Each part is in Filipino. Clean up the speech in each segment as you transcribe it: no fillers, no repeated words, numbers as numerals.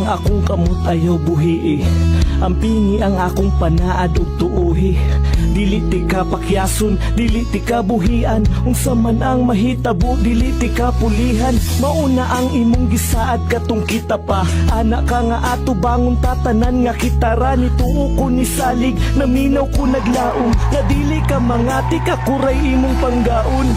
ang akong kamot ayaw buhi. Ang pingi ang akong panaad ug tuohi. Dili ti ka pakyason, dili ti ka buhian. Unsa man ang mahitabo, dili ti ka pulihan. Mauna ang imong gisaad katong kita pa. Anak ka nga ato bangon tatanan nga kitara. Nituo ko ni salig, naminaw ko naglaom. Nga dili ka mangati ka kuray imong panggaon.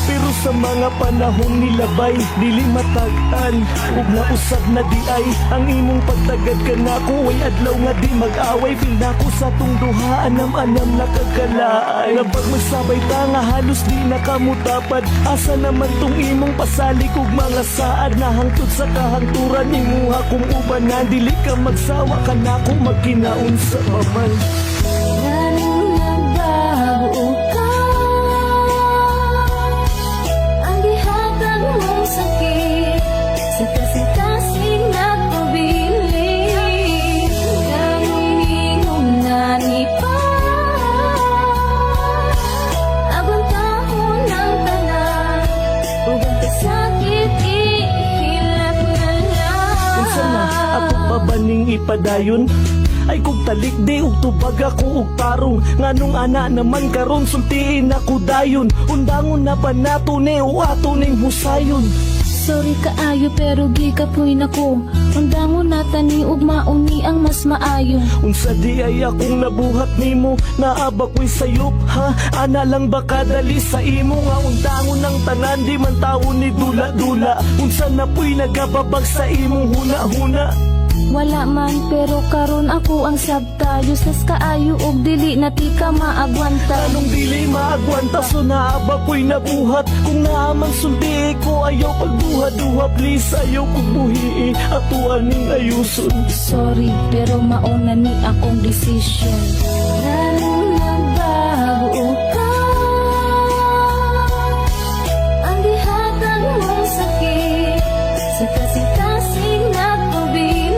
Pero sa mga panahong nilabay, dili matag-an ug nausab na di ay ang imong pagtagad ka nako. Way adlaw nga di mag-away, feel nako sa tong duha. Anam-anam na kagalaay. Napag magsabay ta nga halos di nakamutapad. Asa naman tong imong pasalig ug mga saad. Nahangtod sa kahangturan imuha kung ubanan. Dili ka magsawa ka nako magkinaon sa paman. Baning ipadayon ay kung talik di ug tubag ako ug tarong. Nganong ana naman karon sultiin ako dayon. Undangon na pa nato ni o ato ning husayon. Sorry kaayo pero gikapoy nako. Undangon nata ni ug mauni ang mas maayo. Unsa di ay akong nabuhat nimo, naaba ko'y sayop ha. Ana lang ba kadali sa imo nga undangon ng tanan. Di man tawo ni dula-dula. Unsa na po'y nagababag sa imong huna-huna. Wala man pero karon ako ang sabtayo. Sas kaayo og dili na ti ka maagwanta. Anong dili maagwanta so naaba ko'y nabuhat. Kung naaman sulti ko ayaw pagduha-duha. Please ayaw kong buhii ato aning ayuson. Sorry pero mauna ni akong decision. Lalong nagbago ka. Ang dihatag mong sakit sa kasing-kasing nagpabili.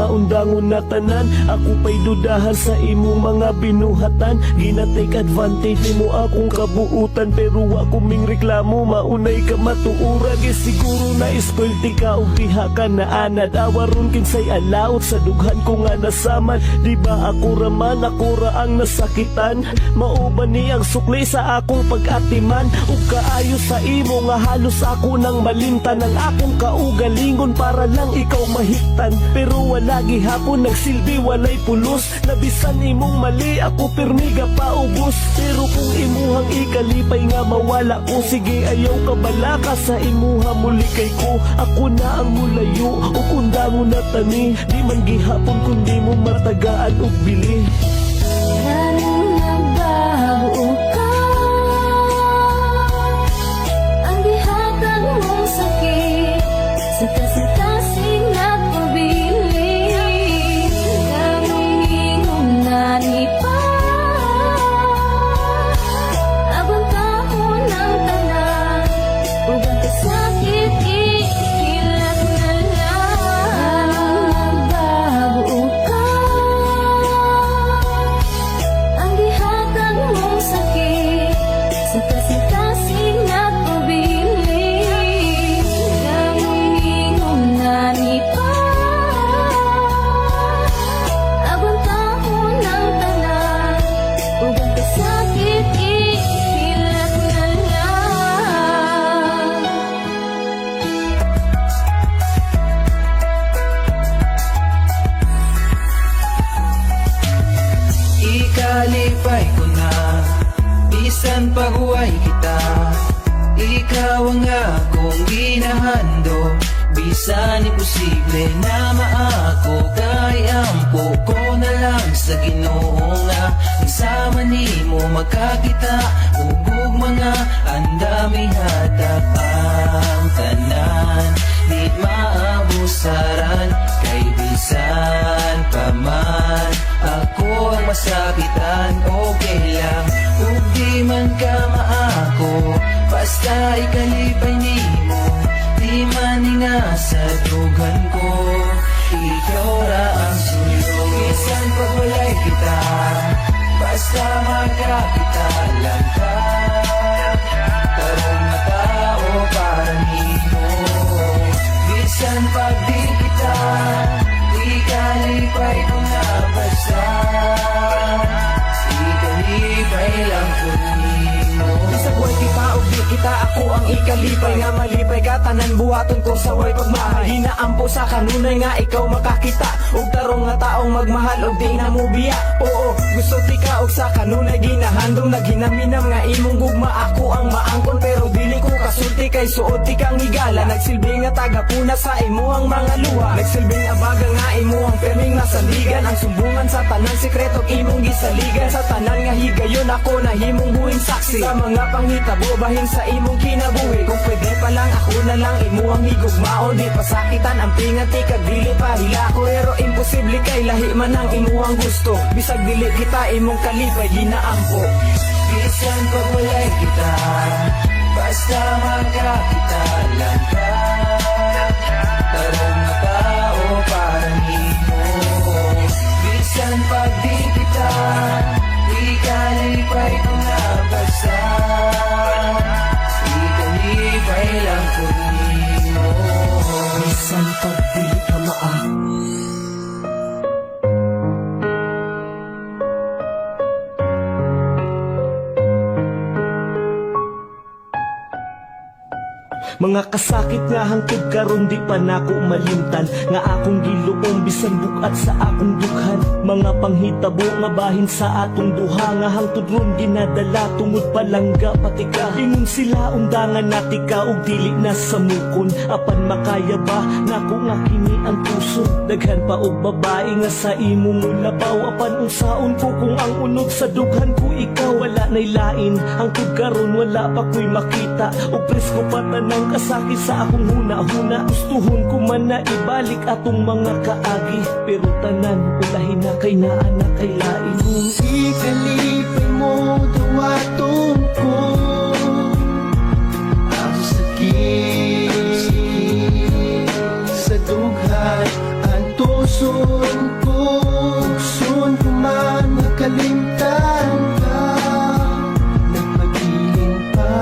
Undangon na tanan, ako pa'y dudahan sa imo mga binuhatan. Gina-take advantage mo akong kabuutan, pero ako ming reklamo, maunay ka matuura. Siguro na ispulti ka o diha ka na anad. Awaron kinsay alaot sa dughan ko nga nasaman. Di ba ako raman, ako ra ang nasakitan. Mauban ni ang sukli sa akong pag-atiman. Ug kaayo sa imo nga halos ako nang malimtan. Ang akong kaugalingon para lang ikaw mahiktan. Pero wala gihapon nagsilbi, walay pulos. Nabisan imong mali, ako pirmiga paubos. Pero kung imuhang ikalipay nga mawala ko, sige ayaw ka balaka sa imuha muli kay ko. Ako na ang mulayo, o kunda mo na tani. Di man gihapon kundi mo matagaan o bili. Lalong nagbago ka. Ang dihatag mong sakit sa kasing-kasing nagpabili. Ikalipay ko na, bisan paguay kita. Ikaw ang akong ginahando, bisan imposible na maako. Kay ampo ko na lang sa Ginoo nga isama nimo magkakita. Ug mga andami hatag ang tanan, di maabusaran. Kay bisan pa man ako ang masakitan, okay lang. Ug di man ka maako, basta ikalipay nimo. Di man nga sa dugan ko, ikaw ra ang sulong. Bisan pag walay kita, basta magkakita lang ka. Tarong na tao para nimo. Bisan pag di kita, di kalipay ko na basta. Di kalipay lang ko nimo. Sa buhay kita o di kita, ako ang ikalipay. Nga malipay ka, tanan buhaton ko sa way pagmahal. Hinaampo sa kanunay nga ikaw makakita. Og tarong nga taong magmahal og di na mo biya. Oo, gusto tika og sa kanunay ginahandong. Naghinaminam nga imong gugma, ako ang maangkon. Pero dili ko kasulti kay suot tikang higala. Nagsilbi nga tagapuna sa imuhang mga luha. Nagsilbing abaga nga imuhang perming nasaligan. Ang sumbungan sa tanan sekreto imong gisaligan. Sa tanan nga higayon ako na himong buhing saksi. Sa mga panghitabo bahin sa imong kinabuhi. Kung pwede pa lang ako na lang imuhang higugmaon. Di pasakitan ang pingati kag dili pa hilako. Pero imposible kay lahi man ang imuhang gusto. Bisag dili kita imong kalipay ginaampo. Bisan pag walay kita, basta magkakita lang ka. Tarong na tao para nimo. Bisan pag di kita, di kalipay ko na basta. Di kalipay lang ko nimo. Bisan pag dili ka maang. Mga kasakit nga hangtod karon di pa nako malimtan. Nga akong giluom bisan bukat sa akong dughan. Mga panghitabo nga bahin sa atong duha. Nga hangtod ron ginadala tungod palangga pati ka. Ingon sila undangan nati ka og dili na samukon. Apan makaya ba nako nga kini ang puso. Daghan pa og babae nga sa imong labaw. Apan unsaon ko kung ang unod sa dughan ko ikaw. Wala nay lain hangtod karon wala pa ko'y makita. Og presko pa tanang kasakit sa akong huna-huna. Gustuhon ko man na ibalik atong mga kaagi. Pero tanan ulahin na kay naa na kay lain. Kung ikalipay mo dawaton ko ang sakit sa dughan. Ang tuson ko, gusto ko man makalimtan ka. Nagpagiling pa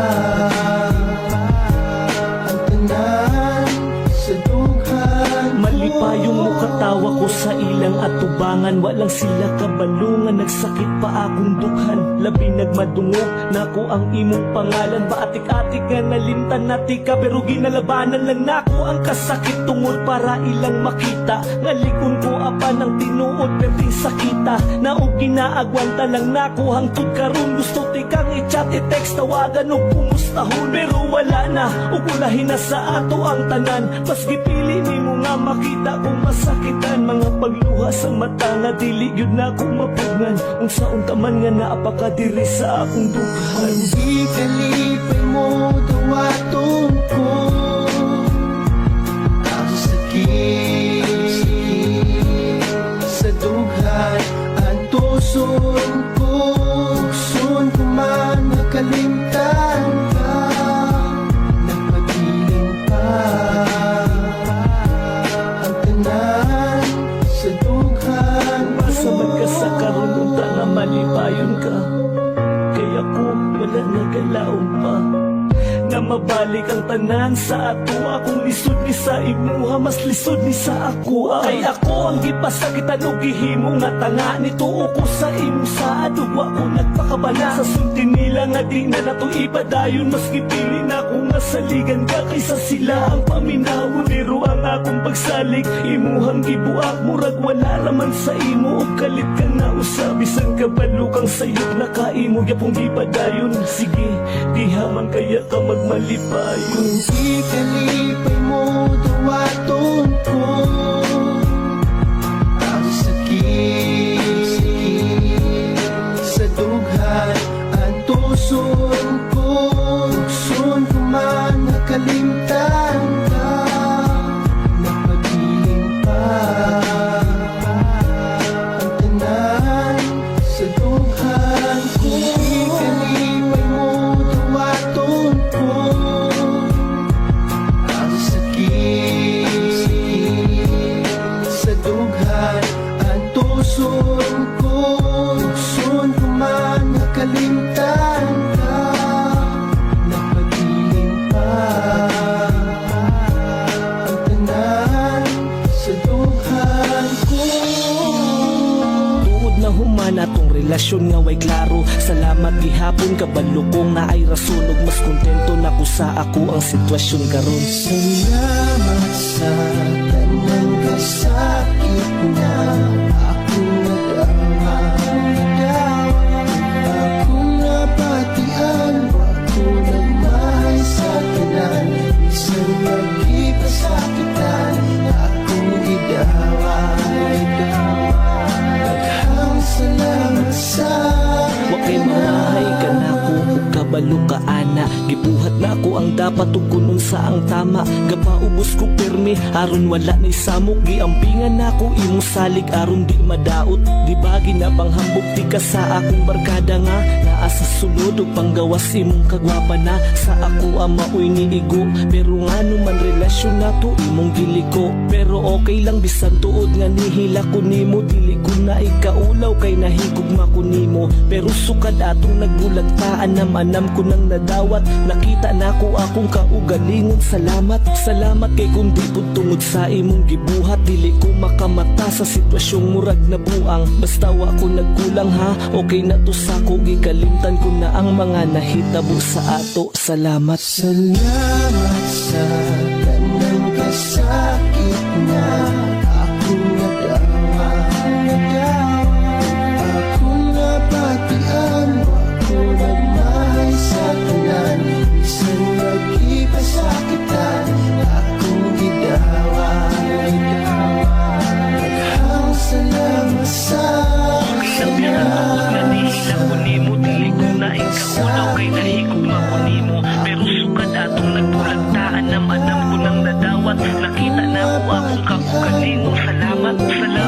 ang tanan sa dughan. Malipayong mukatawa ko sa ilang atubangan. Walang sila kabalungan, nagsakit pa akong dughan. Labi nagmadungog, nako ang imong pangalan. Baatik-atik nga nalimtan nati ka. Pero ginalabanan lang nako ang kasakit tungod para ilang makita. Ngalikon ko apan ang tinuod perting sakita. Naog ginaagwanta lang nako hangtod karon. Gusto tikang i-chat, i-text, tawagan o kumustahon. Pero wala na, ug ulahin na sa ato ang tanan. Mas gipili ni mo nga makita kung masakitan. Mga pagluha sa mata nga dili yun na kong mapugngan. Kung saon taman nga naapakadiri sa akong dughan. Hindi kalipay mo dawaton ko ang sakit sa dughan. Ang tuson ko, gusto ko man makalimtan ka. Nagpagiling pa ang tanan sa dughan. Basta magkasa karon unta nga malipayon ka. Kaya ko wala nagalaon pa. Na mabalik ang tanan sa ato. Akong lisod ni sa imuha, mas lisod ni sa ako. Kay ako ang gipasakitan o gihimo nga tanga. Nituo ko sa imo sa adugwa ko nagpakabala. Sa sulti nila nga di na nato ipadayon. Mas gipili na ko nga saligan ka kaysa sila ang paminawon. Pero ang akong pagsalig imuhang gibuak. Murag wala raman sa imo o kalit ka na usab. Bisan kabalo kang sayop na kaimo yapong gipadayon. Sige, diha man kaya ka magmalipayon. Kung ikalipay mo dawaton ko ang sakit sa dughan. Ang tuson ko, gusto ko man makalimtan ka. Nagpagiling pa ang tanan sa dughan. Kung ikalipay mo dawaton ko ang sakit relasyon nga way klaro. Salamat gihapon kabalo kong na ay rason, ug mas kontento na ko sa ako ang sitwasyon karon. Salamat sa tanang kasakit na akong nadama. Akong napatian, ako nagmahal sa tanan. Bisan magkipasakitan, akong gidaway. Daghang salamat sa Wa kay mamahay ka na ko ug kabalo ka ana. Gibuhat na ko ang dapat ug kunon sa ang tama. Gapaubos ko permi aron wala ni samok. Giampingan na ko imong salig aron di madaot. Di ba ginabang-hambog ti ka sa akong barkada nga. Naa sa sulod ug panggawas imong kagwapa na. Sa ako ang maoy niigo, pero ngano man relasyon nato imong giliko. Pero okay lang bisan tuod nga nihila ko nimo. Dili ko na ikaulaw kay nahigugma ko nimo. Pero sukad atong nagbulagtaan, anam ko nang nadawat. Nakita na ko akong kaugalingon. Salamat, salamat kay kundi po tungod sa imong gibuhat. Dili ko makamata sa sitwasyong murag na buang. Basta wa ko nagkulang ha, okay na to sa ko. Gikalimtan ko na ang mga nahitabo sa ato. Salamat. Salamat sa tanang kasakit na akong nadama. Akong napatian, ako nagmahal sa tanan. Bisan magkipasakitan, akong gidaway. Daghang salamat sa Anam ko nang nadawat. Nakita na ko akong kakugalingon. Salamat, salamat.